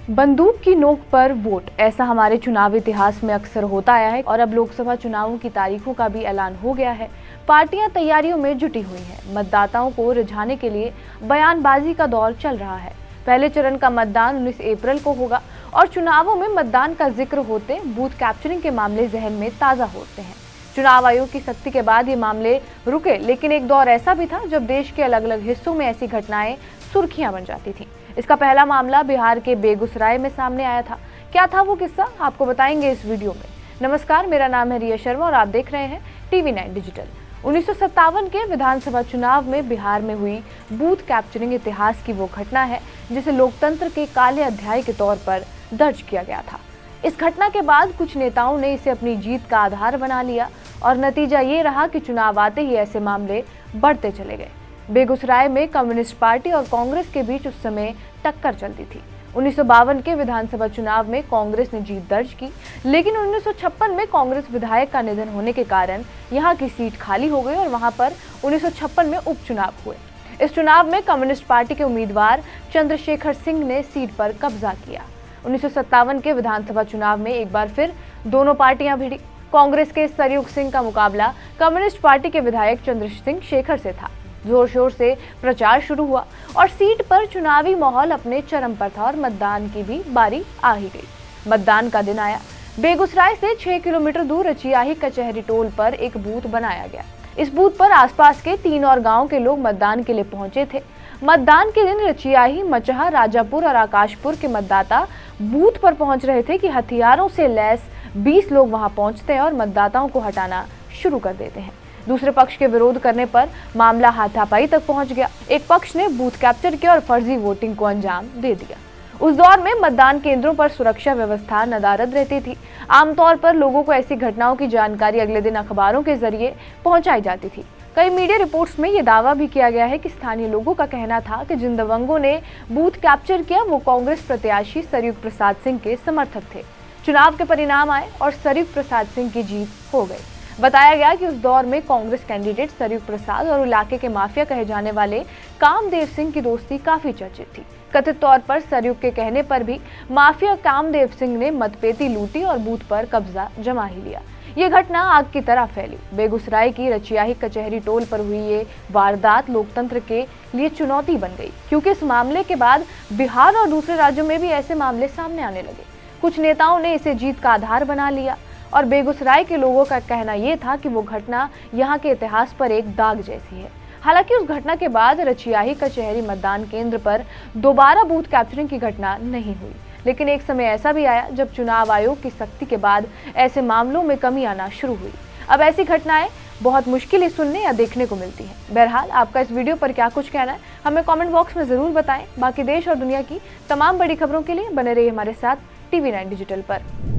बंदूक की नोक पर वोट, ऐसा हमारे चुनाव इतिहास में अक्सर होता आया है और अब लोकसभा चुनावों की तारीखों का भी ऐलान हो गया है। पार्टियां तैयारियों में जुटी हुई हैं। मतदाताओं को रिझाने के लिए बयानबाजी का दौर चल रहा है। पहले चरण का मतदान 19 अप्रैल को होगा और चुनावों में मतदान का जिक्र होते बूथ कैप्चरिंग के मामले जहन में ताजा होते हैं। चुनाव आयोग की सख्ती के बाद ये मामले रुके, लेकिन एक दौर ऐसा भी था जब देश के अलग अलग हिस्सों में ऐसी घटनाएं सुर्खियां बन जाती थीं। इसका पहला मामला बिहार के बेगूसराय में सामने आया था। क्या था वो किस्सा, आपको बताएंगे इस वीडियो में। नमस्कार, मेरा नाम है रिया शर्मा और आप देख रहे हैं TV9 डिजिटल। 1957 के विधानसभा चुनाव में बिहार में हुई बूथ कैप्चरिंग इतिहास की वो घटना है जिसे लोकतंत्र के काले अध्याय के तौर पर दर्ज किया गया था। इस घटना के बाद कुछ नेताओं ने इसे अपनी जीत का आधार बना लिया और नतीजा ये रहा कि चुनाव आते ही ऐसे मामले बढ़ते चले गए। बेगूसराय में कम्युनिस्ट पार्टी और कांग्रेस के बीच उस समय टक्कर चलती थी। 1952 के विधानसभा चुनाव में कांग्रेस ने जीत दर्ज की, लेकिन 1956 में कांग्रेस विधायक का निधन होने के कारण यहां की सीट खाली हो गई और वहां पर 1956 में उपचुनाव हुए। इस चुनाव में कम्युनिस्ट पार्टी के उम्मीदवार चंद्रशेखर सिंह ने सीट पर कब्जा किया। 1957 के विधानसभा चुनाव में एक बार फिर दोनों पार्टियां भिड़ी। कांग्रेस के सरयुग सिंह का मुकाबला कम्युनिस्ट पार्टी के विधायक चंद्रशेखर से था। जोर शोर से प्रचार शुरू हुआ और सीट पर चुनावी माहौल अपने चरम पर था और मतदान की भी बारी आ ही गई। मतदान का दिन आया। बेगूसराय से 6 किलोमीटर दूर रचियाही कचहरी टोल पर एक बूथ बनाया गया। इस बूथ पर आसपास के 3 और गांव के लोग मतदान के लिए पहुंचे थे। मतदान के दिन रचियाही, मचहा, राजापुर और आकाशपुर के मतदाता बूथ पर पहुंच रहे थे कि हथियारों से लैस 20 लोग वहां पहुंचते हैं और मतदाताओं को हटाना शुरू कर देते हैं। दूसरे पक्ष के विरोध करने पर मामला हाथापाई तक पहुंच गया। एक पक्ष ने बूथ कैप्चर किया और फर्जी वोटिंग को अंजाम दे दिया। उस दौर में मतदान केंद्रों पर सुरक्षा व्यवस्था नदारद रहती थी। आमतौर पर लोगों को ऐसी घटनाओं की जानकारी अगले दिन अखबारों के जरिए पहुंचाई जाती थी। कई मीडिया रिपोर्ट्स में ये दावा भी किया गया है कि स्थानीय लोगों का कहना था कि जिन दबंगों ने बूथ कैप्चर किया वो कांग्रेस प्रत्याशी सरयुग प्रसाद सिंह के समर्थक थे। चुनाव के परिणाम आए और सरयुग प्रसाद सिंह की जीत हो गई। बताया गया कि उस दौर में कांग्रेस कैंडिडेट सरयुग प्रसाद और इलाके के माफिया कहे जाने वाले कामदेव सिंह की दोस्ती काफी चर्चित थी। कथित तौर पर सरयुग के कहने पर भी माफिया कामदेव सिंह ने मतपेटी लूटी और बूथ पर कब्जा जमा ही लिया। ये घटना आग की तरह फैली। बेगूसराय की रचियाही कचहरी टोल पर हुई ये वारदात लोकतंत्र के लिए चुनौती बन गई, क्योंकि इस मामले के बाद बिहार और दूसरे राज्यों में भी ऐसे मामले सामने आने लगे। कुछ नेताओं ने इसे जीत का आधार बना लिया और बेगूसराय के लोगों का कहना यह था कि वो घटना यहाँ के इतिहास पर एक दाग जैसी है। हालांकि उस घटना के बाद रचियाही कचहरी मतदान केंद्र पर दोबारा बूथ कैप्चरिंग की घटना नहीं हुई, लेकिन एक समय ऐसा भी आया जब चुनाव आयोग की सख्ती के बाद ऐसे मामलों में कमी आना शुरू हुई। अब ऐसी घटनाएं बहुत मुश्किल ही सुनने या देखने को मिलती हैं। बहरहाल, आपका इस वीडियो पर क्या कुछ कहना है हमें कमेंट बॉक्स में जरूर बताएं। बाकी देश और दुनिया की तमाम बड़ी खबरों के लिए बने रहिए हमारे साथ TV9 डिजिटल पर।